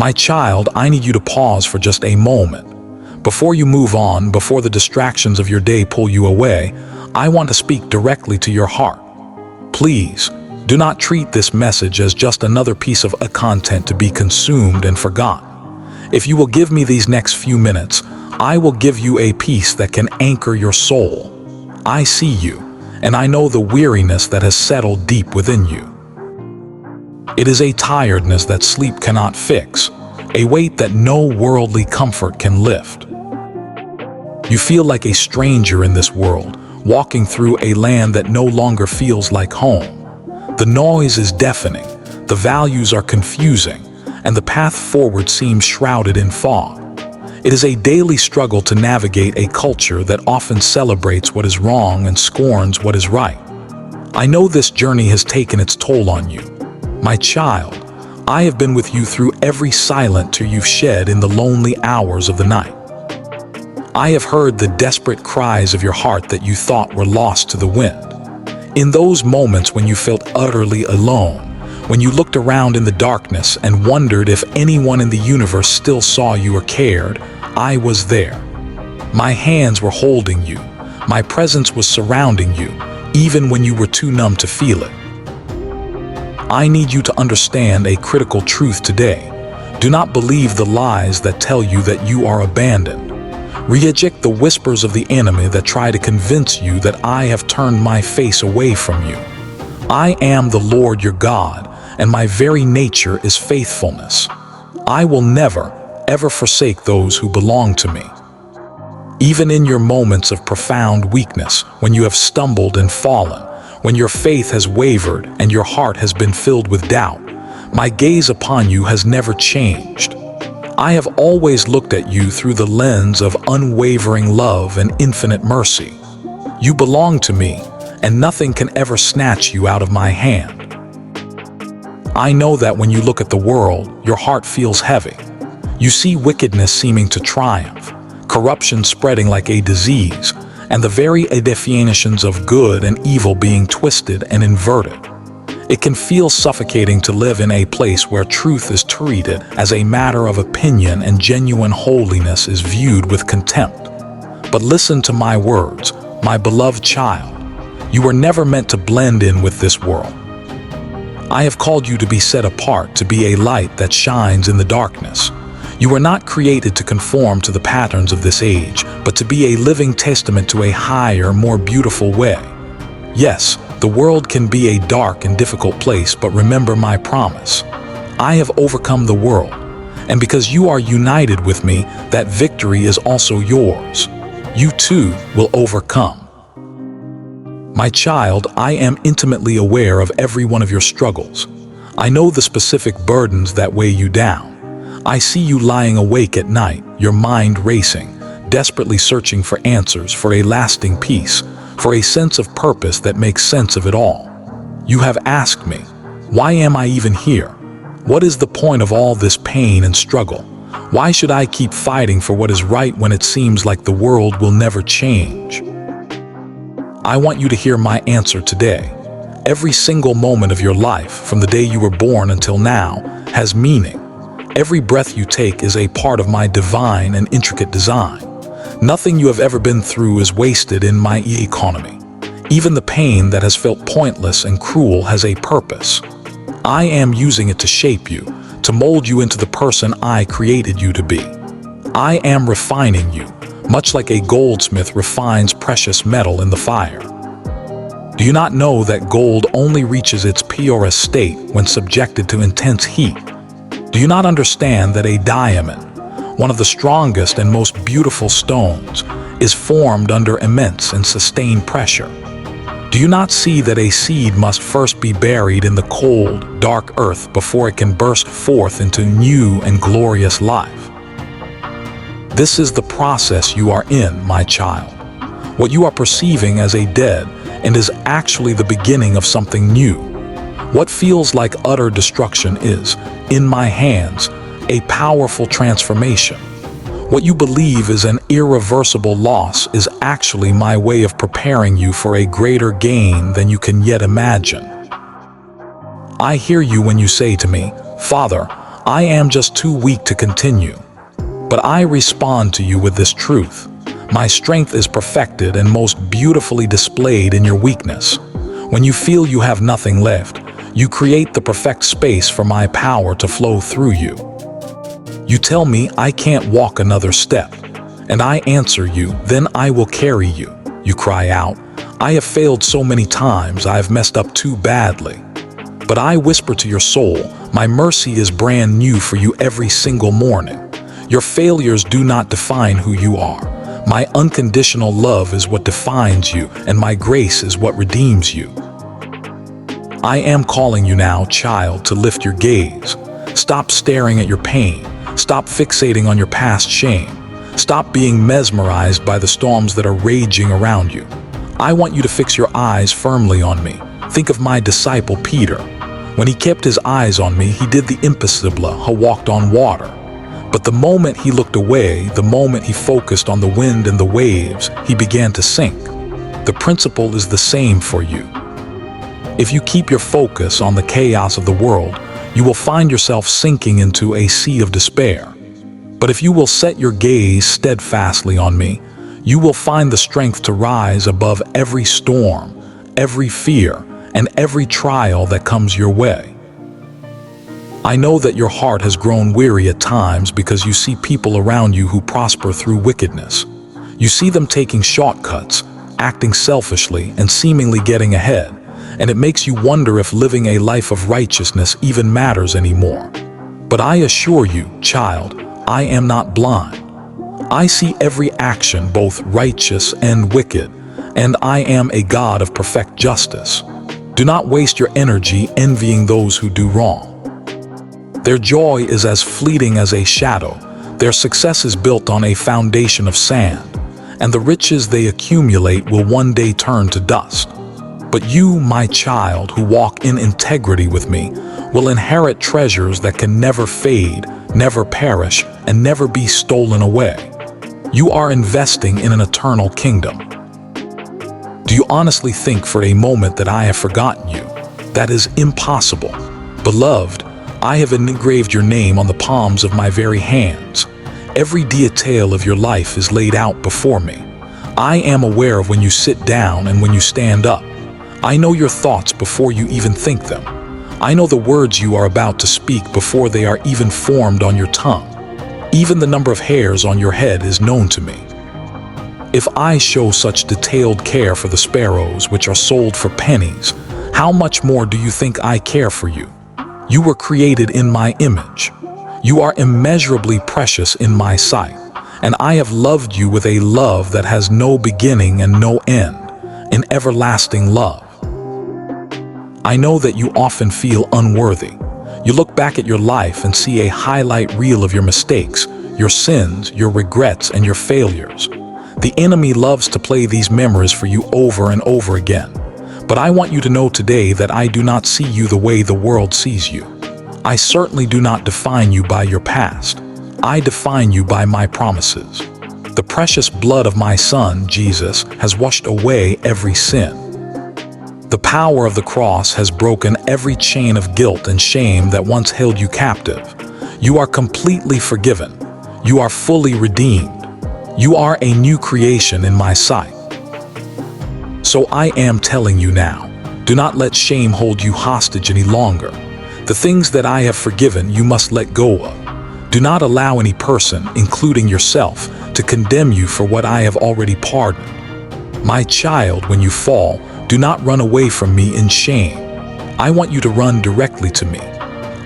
My child, I need you to pause for just a moment. Before you move on, before the distractions of your day pull you away, I want to speak directly to your heart. Please, do not treat this message as just another piece of content to be consumed and forgotten. If you will give me these next few minutes, I will give you a peace that can anchor your soul. I see you, and I know the weariness that has settled deep within you. It is a tiredness that sleep cannot fix, a weight that no worldly comfort can lift. You feel like a stranger in this world, walking through a land that no longer feels like home. The noise is deafening, the values are confusing, and the path forward seems shrouded in fog. It is a daily struggle to navigate a culture that often celebrates what is wrong and scorns what is right. I know this journey has taken its toll on you. My child, I have been with you through every silent tear you've shed in the lonely hours of the night. I have heard the desperate cries of your heart that you thought were lost to the wind. In those moments when you felt utterly alone, when you looked around in the darkness and wondered if anyone in the universe still saw you or cared, I was there. My hands were holding you. My presence was surrounding you, even when you were too numb to feel it. I need you to understand a critical truth today. Do not believe the lies that tell you that you are abandoned. Reject the whispers of the enemy that try to convince you that I have turned my face away from you. I am the Lord your God, and my very nature is faithfulness. I will never, ever forsake those who belong to me. Even in your moments of profound weakness, when you have stumbled and fallen, when your faith has wavered and your heart has been filled with doubt, my gaze upon you has never changed. I have always looked at you through the lens of unwavering love and infinite mercy. You belong to me, and nothing can ever snatch you out of my hand. I know that when you look at the world, your heart feels heavy. You see wickedness seeming to triumph, corruption spreading like a disease, and the very definitions of good and evil being twisted and inverted. It can feel suffocating to live in a place where truth is treated as a matter of opinion and genuine holiness is viewed with contempt. But listen to my words, my beloved child. You were never meant to blend in with this world. I have called you to be set apart, to be a light that shines in the darkness. You were not created to conform to the patterns of this age, but to be a living testament to a higher, more beautiful way. Yes, the world can be a dark and difficult place, but remember my promise. I have overcome the world, and because you are united with me, that victory is also yours. You too will overcome. My child, I am intimately aware of every one of your struggles. I know the specific burdens that weigh you down. I see you lying awake at night, your mind racing, desperately searching for answers, for a lasting peace, for a sense of purpose that makes sense of it all. You have asked me, why am I even here? What is the point of all this pain and struggle? Why should I keep fighting for what is right when it seems like the world will never change? I want you to hear my answer today. Every single moment of your life, from the day you were born until now, has meaning. Every breath you take is a part of my divine and intricate design. Nothing you have ever been through is wasted in my economy. Even the pain that has felt pointless and cruel has a purpose. I am using it to shape you, to mold you into the person I created you to be. I am refining you, much like a goldsmith refines precious metal in the fire. Do you not know that gold only reaches its purest state when subjected to intense heat? Do you not understand that a diamond, one of the strongest and most beautiful stones, is formed under immense and sustained pressure? Do you not see that a seed must first be buried in the cold, dark earth before it can burst forth into new and glorious life? This is the process you are in, my child. What you are perceiving as a dead end is actually the beginning of something new. What feels like utter destruction is, in my hands, a powerful transformation. What you believe is an irreversible loss is actually my way of preparing you for a greater gain than you can yet imagine. I hear you when you say to me, Father, I am just too weak to continue. But I respond to you with this truth. My strength is perfected and most beautifully displayed in your weakness. When you feel you have nothing left, you create the perfect space for my power to flow through you. You tell me I can't walk another step, and I answer you, then I will carry you. You cry out, I have failed so many times, I have messed up too badly. But I whisper to your soul, my mercy is brand new for you every single morning. Your failures do not define who you are. My unconditional love is what defines you, and my grace is what redeems you. I am calling you now, child, to lift your gaze. Stop staring at your pain. Stop fixating on your past shame. Stop being mesmerized by the storms that are raging around you. I want you to fix your eyes firmly on me. Think of my disciple Peter. When he kept his eyes on me, he did the impossible, he walked on water. But the moment he looked away, the moment he focused on the wind and the waves, he began to sink. The principle is the same for you. If you keep your focus on the chaos of the world, you will find yourself sinking into a sea of despair. But if you will set your gaze steadfastly on me, you will find the strength to rise above every storm, every fear, and every trial that comes your way. I know that your heart has grown weary at times because you see people around you who prosper through wickedness. You see them taking shortcuts, acting selfishly, and seemingly getting ahead. And it makes you wonder if living a life of righteousness even matters anymore. But I assure you, child, I am not blind. I see every action, both righteous and wicked, and I am a God of perfect justice. Do not waste your energy envying those who do wrong. Their joy is as fleeting as a shadow. Their success is built on a foundation of sand, and the riches they accumulate will one day turn to dust. But you, my child, who walk in integrity with me, will inherit treasures that can never fade, never perish, and never be stolen away. You are investing in an eternal kingdom. Do you honestly think for a moment that I have forgotten you? That is impossible. Beloved, I have engraved your name on the palms of my very hands. Every detail of your life is laid out before me. I am aware of when you sit down and when you stand up. I know your thoughts before you even think them. I know the words you are about to speak before they are even formed on your tongue. Even the number of hairs on your head is known to me. If I show such detailed care for the sparrows which are sold for pennies, how much more do you think I care for you? You were created in my image. You are immeasurably precious in my sight, and I have loved you with a love that has no beginning and no end, an everlasting love. I know that you often feel unworthy. You look back at your life and see a highlight reel of your mistakes, your sins, your regrets, and your failures. The enemy loves to play these memories for you over and over again. But I want you to know today that I do not see you the way the world sees you. I certainly do not define you by your past. I define you by my promises. The precious blood of my Son, Jesus, has washed away every sin. The power of the cross has broken every chain of guilt and shame that once held you captive. You are completely forgiven. You are fully redeemed. You are a new creation in my sight. So I am telling you now, do not let shame hold you hostage any longer. The things that I have forgiven you must let go of. Do not allow any person, including yourself, to condemn you for what I have already pardoned. My child, when you fall, do not run away from me in shame. I want you to run directly to me.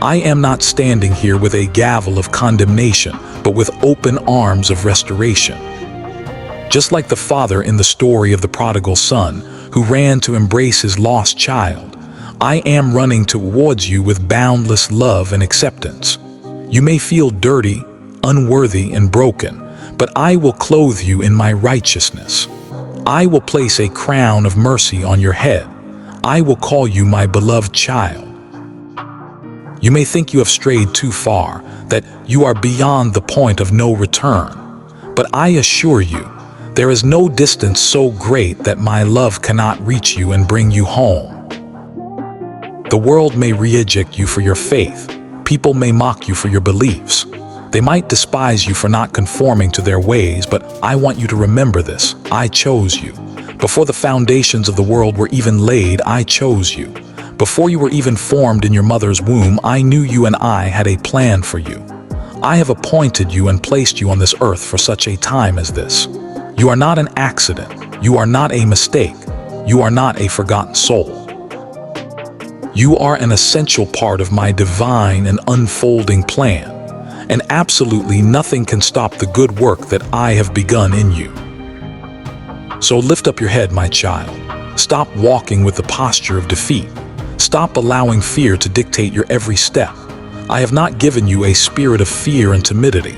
I am not standing here with a gavel of condemnation, but with open arms of restoration. Just like the father in the story of the prodigal son, who ran to embrace his lost child, I am running towards you with boundless love and acceptance. You may feel dirty, unworthy, and broken, but I will clothe you in my righteousness. I will place a crown of mercy on your head. I will call you my beloved child. You may think you have strayed too far, that you are beyond the point of no return. But I assure you, there is no distance so great that my love cannot reach you and bring you home. The world may reject you for your faith, People may mock you for your beliefs. They might despise you for not conforming to their ways, but I want you to remember this. I chose you. Before the foundations of the world were even laid, I chose you. Before you were even formed in your mother's womb, I knew you and I had a plan for you. I have appointed you and placed you on this earth for such a time as this. You are not an accident. You are not a mistake. You are not a forgotten soul. You are an essential part of my divine and unfolding plan, and absolutely nothing can stop the good work that I have begun in you. So lift up your head, my child. Stop walking with the posture of defeat. Stop allowing fear to dictate your every step. I have not given you a spirit of fear and timidity.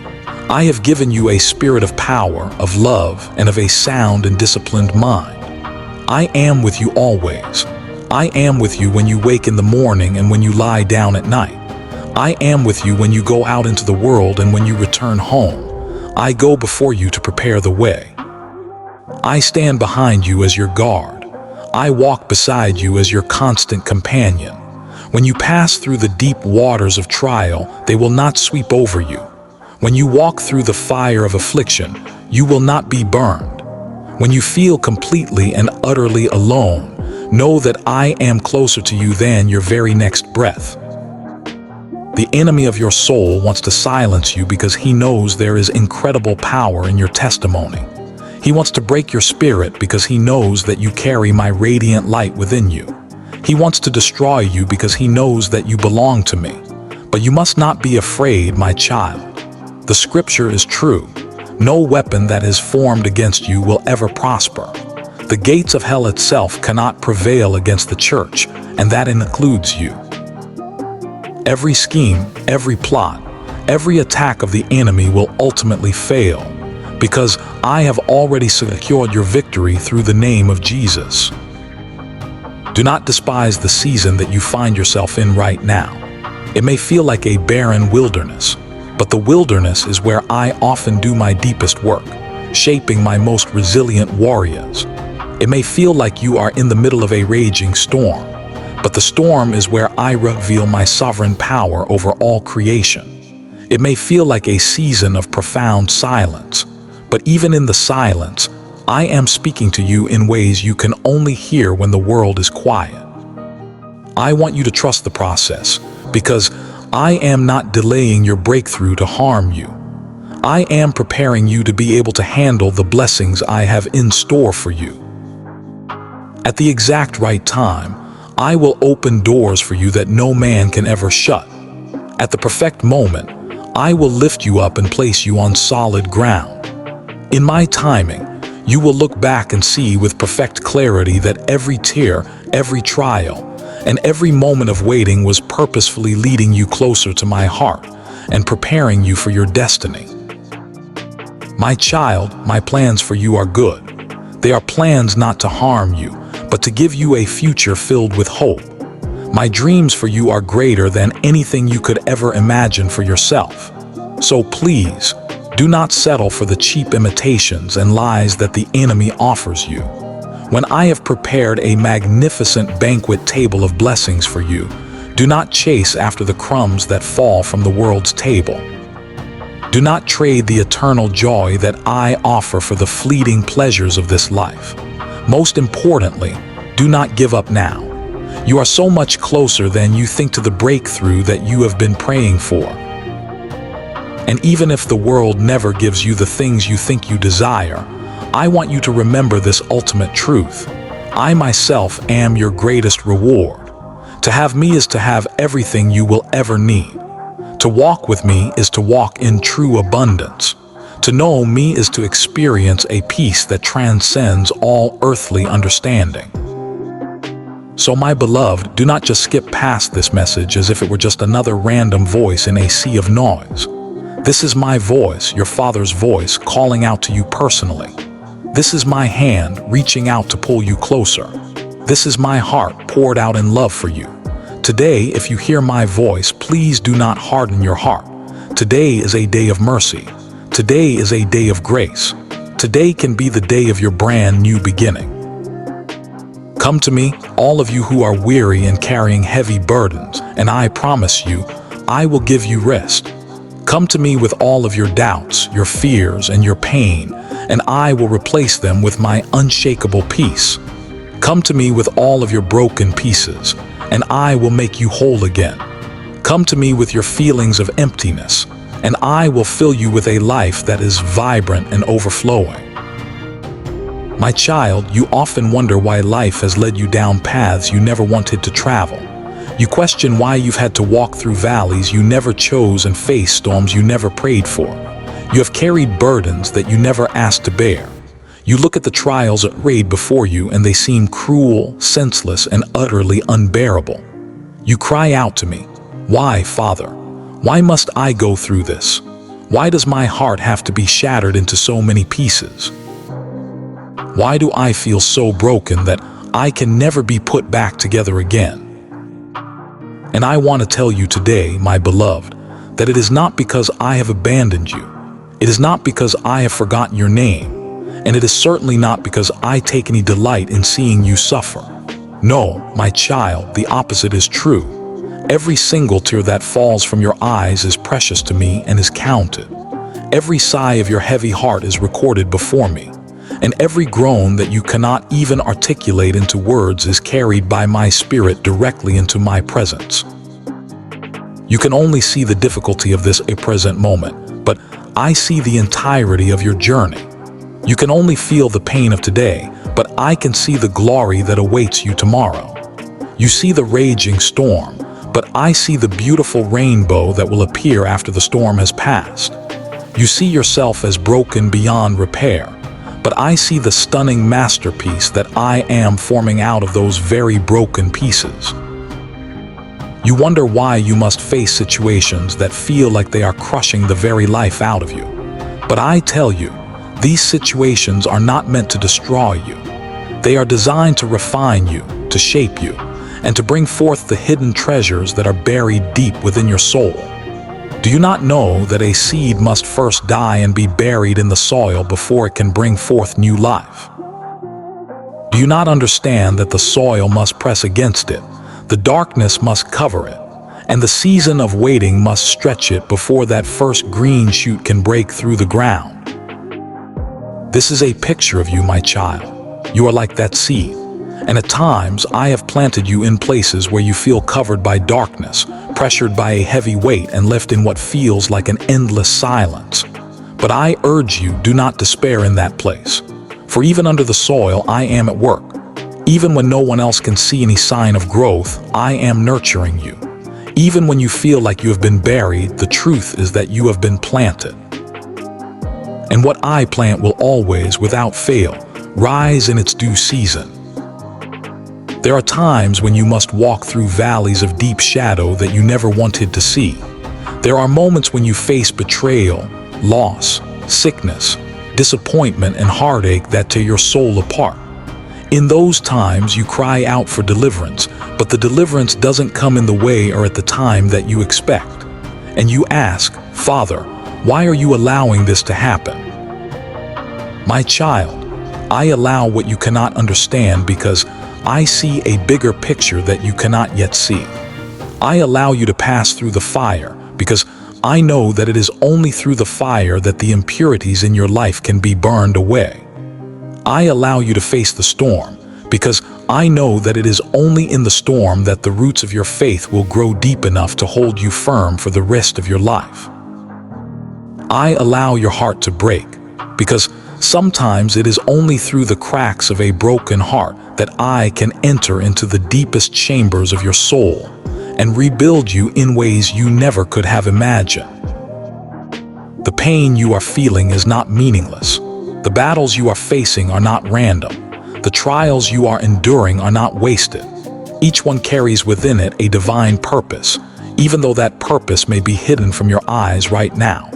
I have given you a spirit of power, of love, and of a sound and disciplined mind. I am with you always. I am with you when you wake in the morning and when you lie down at night. I am with you when you go out into the world and when you return home. I go before you to prepare the way. I stand behind you as your guard. I walk beside you as your constant companion. When you pass through the deep waters of trial, they will not sweep over you. When you walk through the fire of affliction, you will not be burned. When you feel completely and utterly alone, know that I am closer to you than your very next breath. The enemy of your soul wants to silence you because he knows there is incredible power in your testimony. He wants to break your spirit because he knows that you carry my radiant light within you. He wants to destroy you because he knows that you belong to me. But you must not be afraid, my child. The scripture is true. No weapon that is formed against you will ever prosper. The gates of hell itself cannot prevail against the church, and that includes you. Every scheme, every plot, every attack of the enemy will ultimately fail, because I have already secured your victory through the name of Jesus. Do not despise the season that you find yourself in right now. It may feel like a barren wilderness, but the wilderness is where I often do my deepest work, shaping my most resilient warriors. It may feel like you are in the middle of a raging storm, but the storm is where I reveal my sovereign power over all creation. It may feel like a season of profound silence, but even in the silence, I am speaking to you in ways you can only hear when the world is quiet. I want you to trust the process, because I am not delaying your breakthrough to harm you. I am preparing you to be able to handle the blessings I have in store for you. At the exact right time, I will open doors for you that no man can ever shut. At the perfect moment, I will lift you up and place you on solid ground. In my timing, you will look back and see with perfect clarity that every tear, every trial, and every moment of waiting was purposefully leading you closer to my heart and preparing you for your destiny. My child, my plans for you are good. They are plans not to harm you, but to give you a future filled with hope. My dreams for you are greater than anything you could ever imagine for yourself. So please, do not settle for the cheap imitations and lies that the enemy offers you. When I have prepared a magnificent banquet table of blessings for you, do not chase after the crumbs that fall from the world's table. Do not trade the eternal joy that I offer for the fleeting pleasures of this life. Most importantly, do not give up now. You are so much closer than you think to the breakthrough that you have been praying for. And even if the world never gives you the things you think you desire, I want you to remember this ultimate truth. I myself am your greatest reward. To have me is to have everything you will ever need. To walk with me is to walk in true abundance. To know me is to experience a peace that transcends all earthly understanding. So my beloved, do not just skip past this message as if it were just another random voice in a sea of noise. This is my voice, your Father's voice, calling out to you personally. This is my hand reaching out to pull you closer. This is my heart poured out in love for you. Today, if you hear my voice, please do not harden your heart. Today is a day of mercy. Today is a day of grace. Today can be the day of your brand new beginning. Come to me, all of you who are weary and carrying heavy burdens, and I promise you, I will give you rest. Come to me with all of your doubts, your fears, and your pain, and I will replace them with my unshakable peace. Come to me with all of your broken pieces, and I will make you whole again. Come to me with your feelings of emptiness, and I will fill you with a life that is vibrant and overflowing. My child, you often wonder why life has led you down paths you never wanted to travel. You question why you've had to walk through valleys you never chose and face storms you never prayed for. You have carried burdens that you never asked to bear. You look at the trials arrayed before you and they seem cruel, senseless, and utterly unbearable. You cry out to me, "Why, Father? Why must I go through this? Why does my heart have to be shattered into so many pieces? Why do I feel so broken that I can never be put back together again?" And I want to tell you today, my beloved, that it is not because I have abandoned you. It is not because I have forgotten your name. And it is certainly not because I take any delight in seeing you suffer. No, my child, the opposite is true. Every single tear that falls from your eyes is precious to me and is counted. Every sigh of your heavy heart is recorded before me. And every groan that you cannot even articulate into words is carried by my spirit directly into my presence. You can only see the difficulty of this present moment, but I see the entirety of your journey. You can only feel the pain of today, but I can see the glory that awaits you tomorrow. You see the raging storm, but I see the beautiful rainbow that will appear after the storm has passed. You see yourself as broken beyond repair, but I see the stunning masterpiece that I am forming out of those very broken pieces. You wonder why you must face situations that feel like they are crushing the very life out of you. But I tell you, these situations are not meant to destroy you. They are designed to refine you, to shape you, and to bring forth the hidden treasures that are buried deep within your soul. Do you not know that a seed must first die and be buried in the soil before it can bring forth new life? Do you not understand that the soil must press against it, the darkness must cover it, and the season of waiting must stretch it before that first green shoot can break through the ground? This is a picture of you, my child. You are like that seed. And at times, I have planted you in places where you feel covered by darkness, pressured by a heavy weight, and left in what feels like an endless silence. But I urge you, do not despair in that place. For even under the soil, I am at work. Even when no one else can see any sign of growth, I am nurturing you. Even when you feel like you have been buried, the truth is that you have been planted. And what I plant will always, without fail, rise in its due season. There are times when you must walk through valleys of deep shadow that you never wanted to see. There are moments when you face betrayal, loss, sickness, disappointment, and heartache that tear your soul apart. In those times, you cry out for deliverance, but the deliverance doesn't come in the way or at the time that you expect. And you ask, "Father, why are you allowing this to happen?" My child, I allow what you cannot understand because I see a bigger picture that you cannot yet see. I allow you to pass through the fire because I know that it is only through the fire that the impurities in your life can be burned away. I allow you to face the storm because I know that it is only in the storm that the roots of your faith will grow deep enough to hold you firm for the rest of your life. I allow your heart to break because sometimes it is only through the cracks of a broken heart that I can enter into the deepest chambers of your soul and rebuild you in ways you never could have imagined. The pain you are feeling is not meaningless. The battles you are facing are not random. The trials you are enduring are not wasted. Each one carries within it a divine purpose, even though that purpose may be hidden from your eyes right now.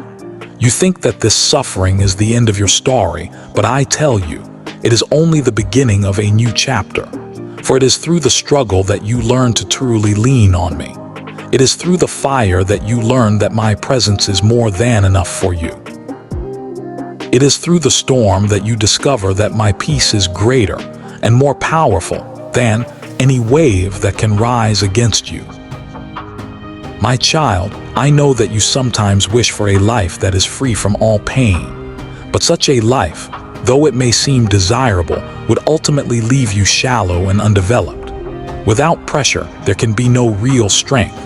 You think that this suffering is the end of your story, but I tell you, it is only the beginning of a new chapter. For it is through the struggle that you learn to truly lean on me. It is through the fire that you learn that my presence is more than enough for you. It is through the storm that you discover that my peace is greater and more powerful than any wave that can rise against you. My child, I know that you sometimes wish for a life that is free from all pain, but such a life, though it may seem desirable, would ultimately leave you shallow and undeveloped. Without pressure, there can be no real strength.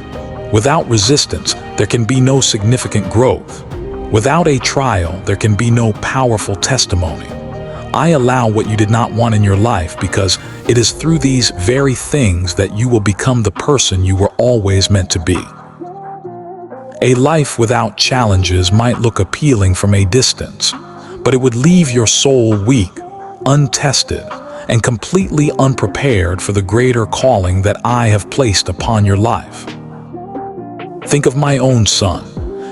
Without resistance, there can be no significant growth. Without a trial, there can be no powerful testimony. I allow what you did not want in your life because it is through these very things that you will become the person you were always meant to be. A life without challenges might look appealing from a distance, but it would leave your soul weak, untested, and completely unprepared for the greater calling that I have placed upon your life. Think of my own son.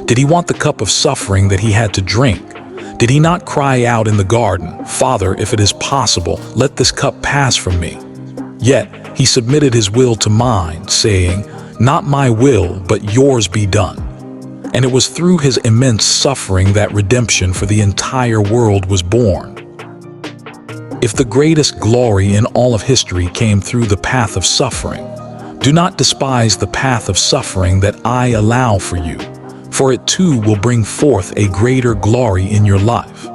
Did he want the cup of suffering that he had to drink? Did he not cry out in the garden, "Father, if it is possible, let this cup pass from me"? Yet he submitted his will to mine, saying, "Not my will, but yours be done." And it was through his immense suffering that redemption for the entire world was born. If the greatest glory in all of history came through the path of suffering, do not despise the path of suffering that I allow for you, for it too will bring forth a greater glory in your life.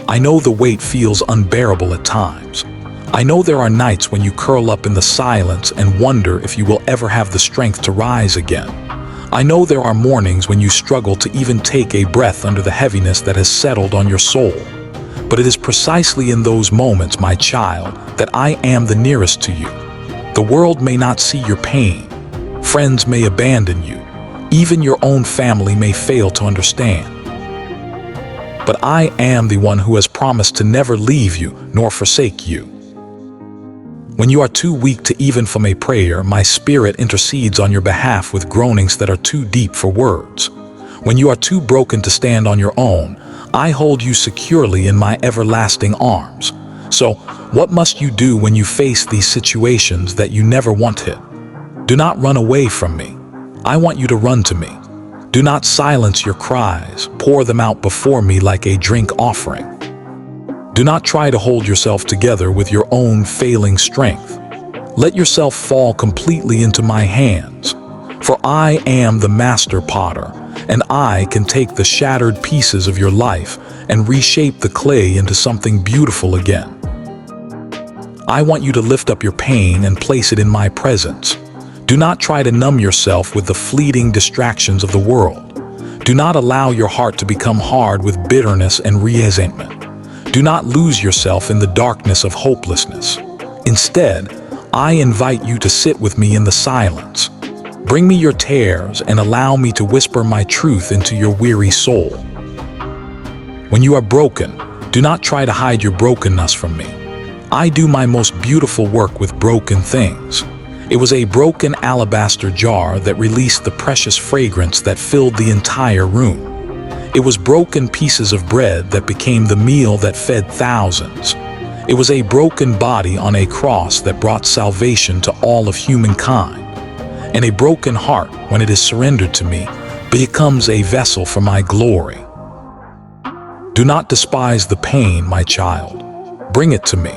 I know the weight feels unbearable at times. I know there are nights when you curl up in the silence and wonder if you will ever have the strength to rise again. I know there are mornings when you struggle to even take a breath under the heaviness that has settled on your soul. But it is precisely in those moments, my child, that I am the nearest to you. The world may not see your pain. Friends may abandon you. Even your own family may fail to understand. But I am the one who has promised to never leave you nor forsake you. When you are too weak to even form a prayer, my spirit intercedes on your behalf with groanings that are too deep for words. When you are too broken to stand on your own, I hold you securely in my everlasting arms. So, what must you do when you face these situations that you never wanted? Do not run away from me. I want you to run to me. Do not silence your cries. Pour them out before me like a drink offering. Do not try to hold yourself together with your own failing strength. Let yourself fall completely into my hands. For I am the master potter, and I can take the shattered pieces of your life and reshape the clay into something beautiful again. I want you to lift up your pain and place it in my presence. Do not try to numb yourself with the fleeting distractions of the world. Do not allow your heart to become hard with bitterness and resentment. Do not lose yourself in the darkness of hopelessness. Instead, I invite you to sit with me in the silence. Bring me your tears and allow me to whisper my truth into your weary soul. When you are broken, do not try to hide your brokenness from me. I do my most beautiful work with broken things. It was a broken alabaster jar that released the precious fragrance that filled the entire room. It was broken pieces of bread that became the meal that fed thousands. It was a broken body on a cross that brought salvation to all of humankind. And a broken heart, when it is surrendered to me, becomes a vessel for my glory. Do not despise the pain, my child. Bring it to me.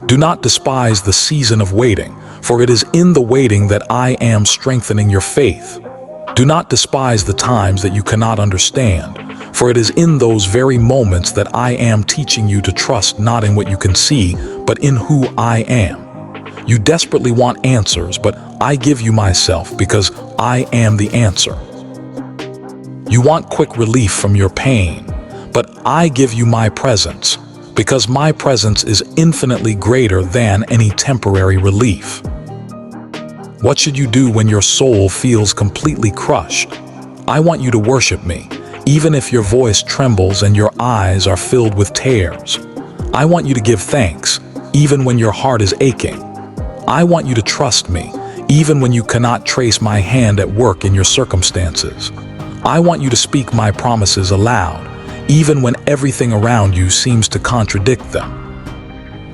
Do not despise the season of waiting, for it is in the waiting that I am strengthening your faith. Do not despise the times that you cannot understand, for it is in those very moments that I am teaching you to trust not in what you can see, but in who I am. You desperately want answers, but I give you myself because I am the answer. You want quick relief from your pain, but I give you my presence, because my presence is infinitely greater than any temporary relief. What should you do when your soul feels completely crushed? I want you to worship me, even if your voice trembles and your eyes are filled with tears. I want you to give thanks, even when your heart is aching. I want you to trust me, even when you cannot trace my hand at work in your circumstances. I want you to speak my promises aloud, even when everything around you seems to contradict them.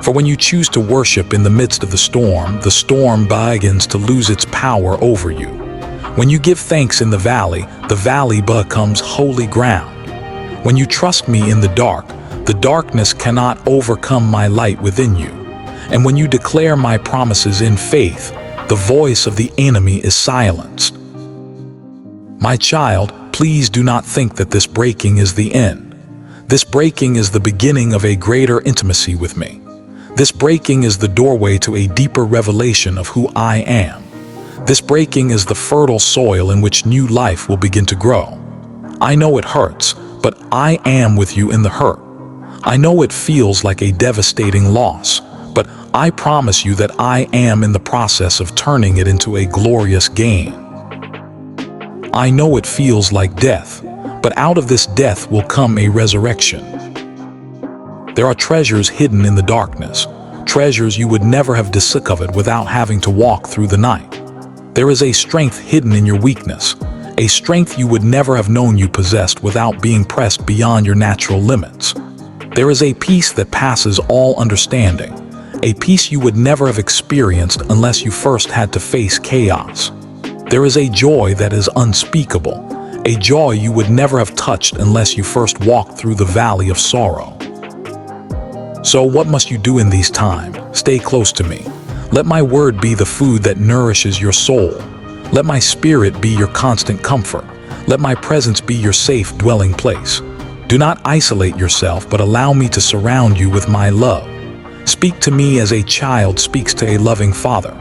For when you choose to worship in the midst of the storm begins to lose its power over you. When you give thanks in the valley becomes holy ground. When you trust me in the darkness cannot overcome my light within you. And when you declare my promises in faith, the voice of the enemy is silenced. My child, please do not think that this breaking is the end. This breaking is the beginning of a greater intimacy with me. This breaking is the doorway to a deeper revelation of who I am. This breaking is the fertile soil in which new life will begin to grow. I know it hurts, but I am with you in the hurt. I know it feels like a devastating loss, but I promise you that I am in the process of turning it into a glorious gain. I know it feels like death, but out of this death will come a resurrection. There are treasures hidden in the darkness, treasures you would never have discovered without having to walk through the night. There is a strength hidden in your weakness, a strength you would never have known you possessed without being pressed beyond your natural limits. There is a peace that passes all understanding, a peace you would never have experienced unless you first had to face chaos. There is a joy that is unspeakable, a joy you would never have touched unless you first walked through the valley of sorrow. So what must you do in these times? Stay close to me. Let my word be the food that nourishes your soul. Let my spirit be your constant comfort. Let my presence be your safe dwelling place. Do not isolate yourself, but allow me to surround you with my love. Speak to me as a child speaks to a loving father.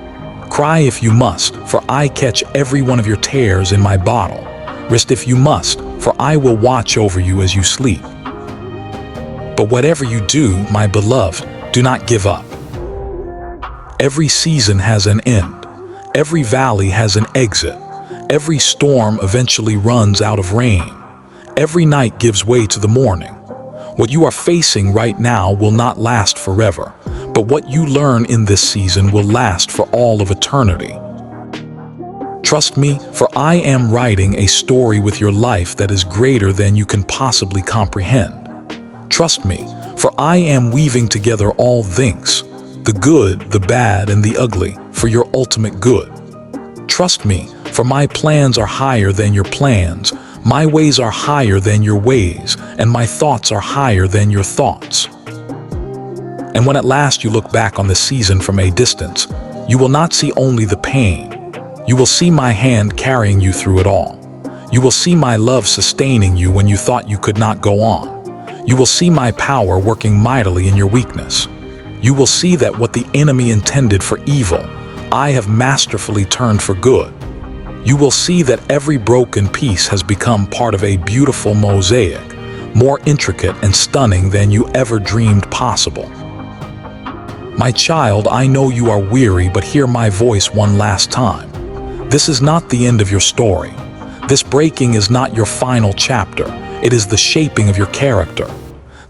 Cry if you must, for I catch every one of your tears in my bottle. Rest if you must, for I will watch over you as you sleep. But whatever you do, my beloved, do not give up. Every season has an end. Every valley has an exit. Every storm eventually runs out of rain. Every night gives way to the morning. What you are facing right now will not last forever, but what you learn in this season will last for all of eternity. Trust me, for I am writing a story with your life that is greater than you can possibly comprehend. Trust me, for I am weaving together all things, the good, the bad, and the ugly, for your ultimate good. Trust me, for my plans are higher than your plans, my ways are higher than your ways, and my thoughts are higher than your thoughts. And when at last you look back on the season from a distance, you will not see only the pain. You will see my hand carrying you through it all. You will see my love sustaining you when you thought you could not go on. You will see my power working mightily in your weakness. You will see that what the enemy intended for evil, I have masterfully turned for good. You will see that every broken piece has become part of a beautiful mosaic, more intricate and stunning than you ever dreamed possible. My child, I know you are weary, but hear my voice one last time. This is not the end of your story. This breaking is not your final chapter. It is the shaping of your character.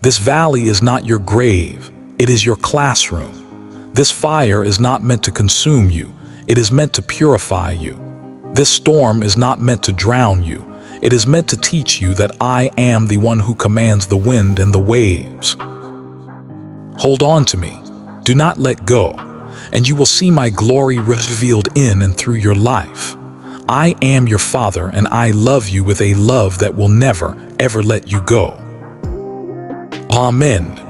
This valley is not your grave. It is your classroom. This fire is not meant to consume you. It is meant to purify you. This storm is not meant to drown you. It is meant to teach you that I am the one who commands the wind and the waves. Hold on to me. Do not let go, and you will see my glory revealed in and through your life. I am your Father, and I love you with a love that will never, ever let you go. Amen.